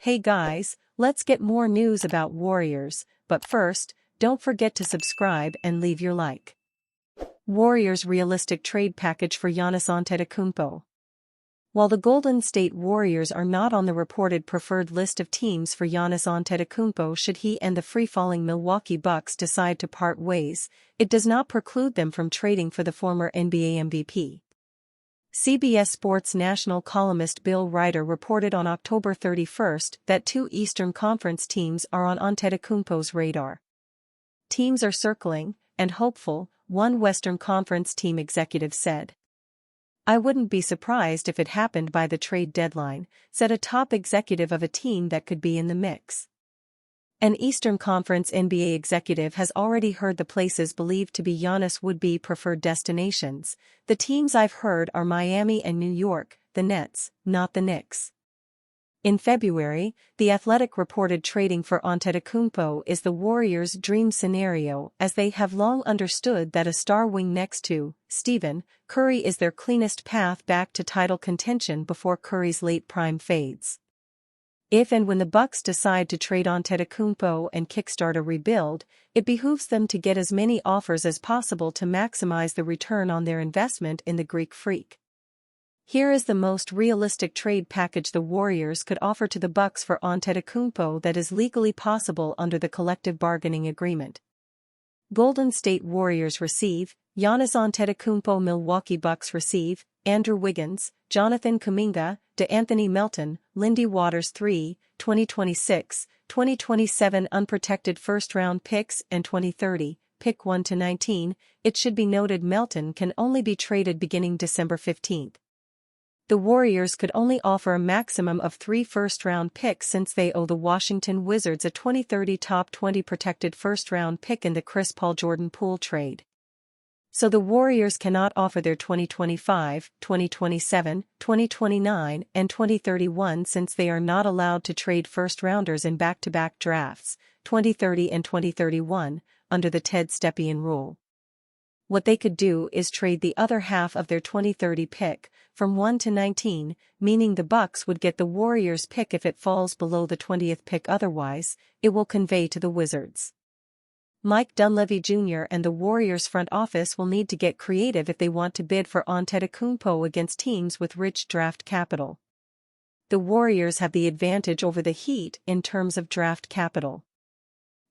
Hey guys, let's get more news about Warriors, but first, don't forget to subscribe and leave your like. Warriors' realistic trade package for Giannis Antetokounmpo. While the Golden State Warriors are not on the reported preferred list of teams for Giannis Antetokounmpo should he and the free-falling Milwaukee Bucks decide to part ways, it does not preclude them from trading for the former NBA MVP. CBS Sports national columnist Bill Ryder reported on October 31 that two Eastern Conference teams are on Antetokounmpo's radar. Teams are circling, and hopeful, one Western Conference team executive said. "I wouldn't be surprised if it happened by the trade deadline," said a top executive of a team that could be in the mix. An Eastern Conference NBA executive has already heard the places believed to be Giannis would-be preferred destinations. "The teams I've heard are Miami and New York, the Nets, not the Knicks." In February, The Athletic reported trading for Antetokounmpo is the Warriors' dream scenario as they have long understood that a star wing next to Stephen Curry is their cleanest path back to title contention before Curry's late prime fades. If and when the Bucks decide to trade Antetokounmpo and kickstart a rebuild, it behooves them to get as many offers as possible to maximize the return on their investment in the Greek Freak. Here is the most realistic trade package the Warriors could offer to the Bucks for Antetokounmpo that is legally possible under the collective bargaining agreement. Golden State Warriors receive Giannis Antetokounmpo. Milwaukee Bucks receive Andrew Wiggins, Jonathan Kuminga, DeAnthony Melton, Lindy Waters 3, 2026, 2027 unprotected first-round picks and 2030, pick 1 to 19. It should be noted Melton can only be traded beginning December 15. The Warriors could only offer a maximum of 3 first-round picks since they owe the Washington Wizards a 2030 top 20 protected first-round pick in the Chris Paul-Jordan Poole trade. So the Warriors cannot offer their 2025, 2027, 2029, and 2031 since they are not allowed to trade first-rounders in back-to-back drafts, 2030 and 2031, under the Ted Stepien rule. What they could do is trade the other half of their 2030 pick, from 1 to 19, meaning the Bucks would get the Warriors' pick if it falls below the 20th pick. Otherwise, it will convey to the Wizards. Mike Dunleavy Jr. and the Warriors front office will need to get creative if they want to bid for Antetokounmpo against teams with rich draft capital. The Warriors have the advantage over the Heat in terms of draft capital.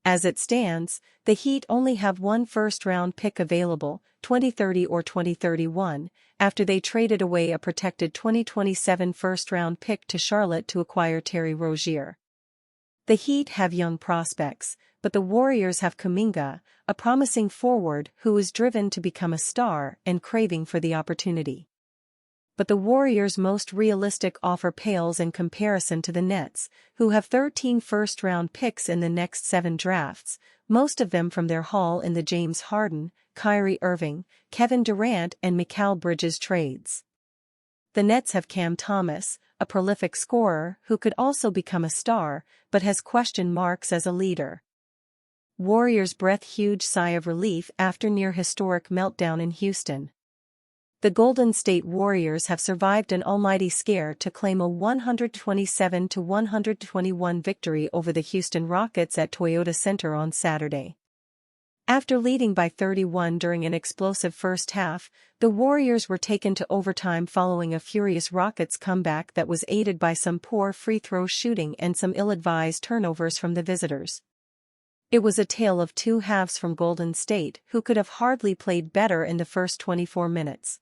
As it stands, the Heat only have one first-round pick available, 2030 or 2031, after they traded away a protected 2027 first-round pick to Charlotte to acquire Terry Rozier. The Heat have young prospects, but the Warriors have Kuminga, a promising forward who is driven to become a star and craving for the opportunity. But the Warriors' most realistic offer pales in comparison to the Nets, who have 13 first-round picks in the next 7 drafts, most of them from their haul in the James Harden, Kyrie Irving, Kevin Durant and Mikal Bridges trades. The Nets have Cam Thomas, a prolific scorer who could also become a star, but has question marks as a leader. Warriors breathe huge sigh of relief after near-historic meltdown in Houston. The Golden State Warriors have survived an almighty scare to claim a 127-121 victory over the Houston Rockets at Toyota Center on Saturday. After leading by 31 during an explosive first half, the Warriors were taken to overtime following a furious Rockets comeback that was aided by some poor free-throw shooting and some ill-advised turnovers from the visitors. It was a tale of two halves from Golden State, who could have hardly played better in the first 24 minutes.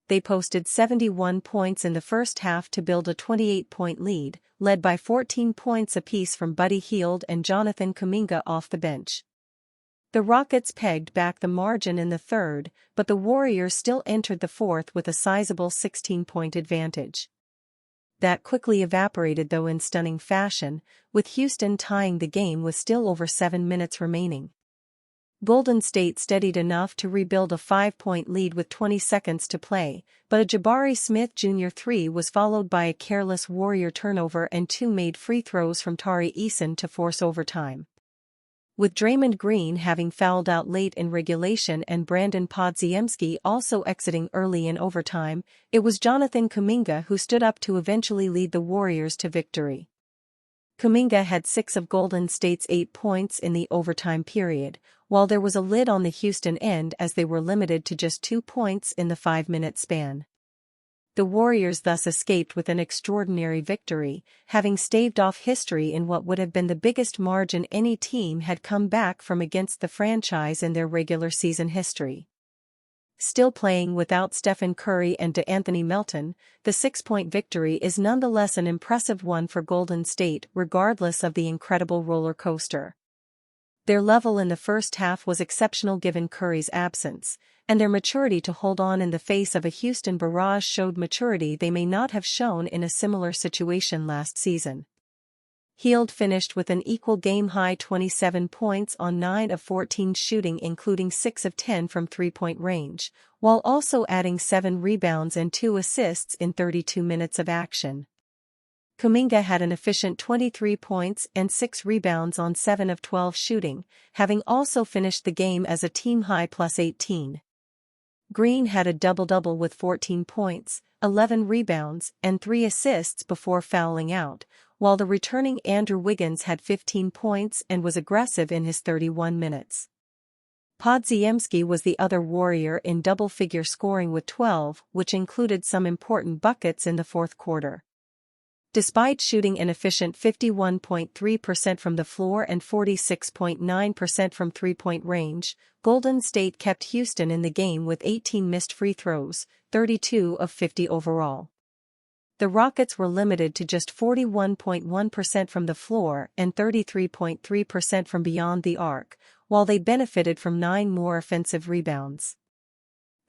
They posted 71 points in the first half to build a 28-point lead, led by 14 points apiece from Buddy Hield and Jonathan Kuminga off the bench. The Rockets pegged back the margin in the third, but the Warriors still entered the fourth with a sizable 16-point advantage. That quickly evaporated though in stunning fashion, with Houston tying the game with still over 7 minutes remaining. Golden State steadied enough to rebuild a 5-point lead with 20 seconds to play, but a Jabari Smith Jr. 3 was followed by a careless Warrior turnover and 2 made free throws from Tari Eason to force overtime. With Draymond Green having fouled out late in regulation and Brandon Podziemski also exiting early in overtime, it was Jonathan Kuminga who stood up to eventually lead the Warriors to victory. Kuminga had 6 of Golden State's 8 points in the overtime period, while there was a lid on the Houston end as they were limited to just 2 points in the 5-minute span. The Warriors thus escaped with an extraordinary victory, having staved off history in what would have been the biggest margin any team had come back from against the franchise in their regular season history. Still playing without Stephen Curry and DeAnthony Melton, the 6-point victory is nonetheless an impressive one for Golden State regardless of the incredible roller coaster. Their level in the first half was exceptional given Curry's absence, and their maturity to hold on in the face of a Houston barrage showed maturity they may not have shown in a similar situation last season. Hield finished with an equal game-high 27 points on 9 of 14 shooting including 6 of 10 from three-point range, while also adding 7 rebounds and 2 assists in 32 minutes of action. Kuminga had an efficient 23 points and 6 rebounds on 7 of 12 shooting, having also finished the game as a team-high plus 18. Green had a double-double with 14 points, 11 rebounds, and 3 assists before fouling out, while the returning Andrew Wiggins had 15 points and was aggressive in his 31 minutes. Podziemski was the other Warrior in double-figure scoring with 12, which included some important buckets in the fourth quarter. Despite shooting an efficient 51.3% from the floor and 46.9% from three-point range, Golden State kept Houston in the game with 18 missed free throws, 32 of 50 overall. The Rockets were limited to just 41.1% from the floor and 33.3% from beyond the arc, while they benefited from 9 more offensive rebounds.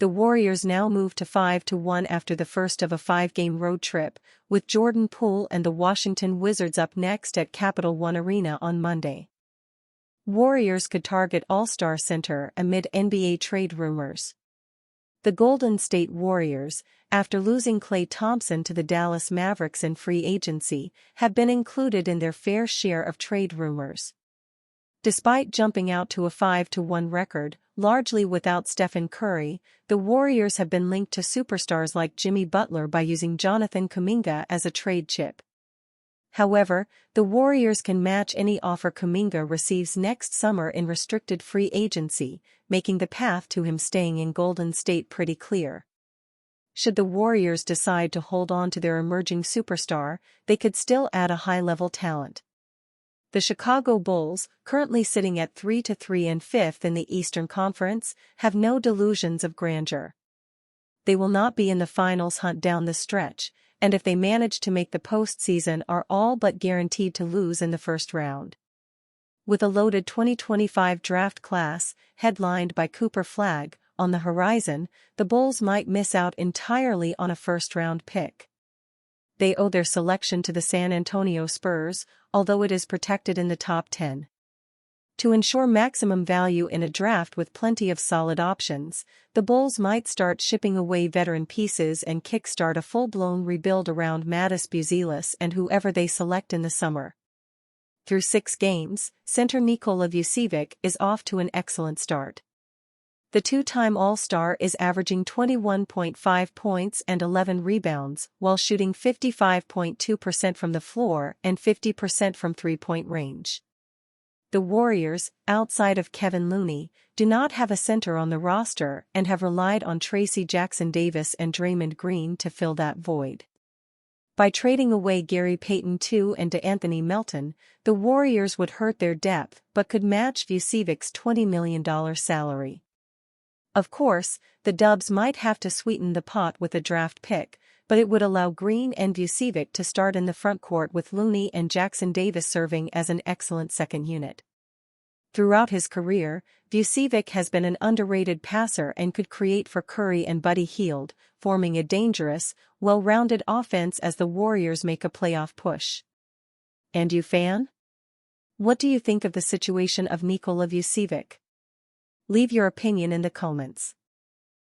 The Warriors now move to 5-1 after the first of a 5-game road trip, with Jordan Poole and the Washington Wizards up next at Capital One Arena on Monday. Warriors could target All-Star center amid NBA trade rumors. The Golden State Warriors, after losing Klay Thompson to the Dallas Mavericks in free agency, have been included in their fair share of trade rumors. Despite jumping out to a 5-1 record, largely without Stephen Curry, the Warriors have been linked to superstars like Jimmy Butler by using Jonathan Kuminga as a trade chip. However, the Warriors can match any offer Kuminga receives next summer in restricted free agency, making the path to him staying in Golden State pretty clear. Should the Warriors decide to hold on to their emerging superstar, they could still add a high-level talent. The Chicago Bulls, currently sitting at 3-3 and 5th in the Eastern Conference, have no delusions of grandeur. They will not be in the finals hunt down the stretch, and if they manage to make the postseason are all but guaranteed to lose in the first round. With a loaded 2025 draft class, headlined by Cooper Flagg, on the horizon, the Bulls might miss out entirely on a first-round pick. They owe their selection to the San Antonio Spurs, although it is protected in the top 10. To ensure maximum value in a draft with plenty of solid options, the Bulls might start shipping away veteran pieces and kickstart a full-blown rebuild around Matisse Buzelis and whoever they select in the summer. Through 6 games, center Nikola Vucevic is off to an excellent start. The two-time All-Star is averaging 21.5 points and 11 rebounds while shooting 55.2% from the floor and 50% from three-point range. The Warriors, outside of Kevin Looney, do not have a center on the roster and have relied on Tracy Jackson-Davis and Draymond Green to fill that void. By trading away Gary Payton II and DeAnthony Melton, the Warriors would hurt their depth but could match Vucevic's $20 million salary. Of course, the Dubs might have to sweeten the pot with a draft pick, but it would allow Green and Vucevic to start in the frontcourt with Looney and Jackson-Davis serving as an excellent second unit. Throughout his career, Vucevic has been an underrated passer and could create for Curry and Buddy Hield, forming a dangerous, well-rounded offense as the Warriors make a playoff push. And you fan? What do you think of the situation of Nikola Vucevic? Leave your opinion in the comments.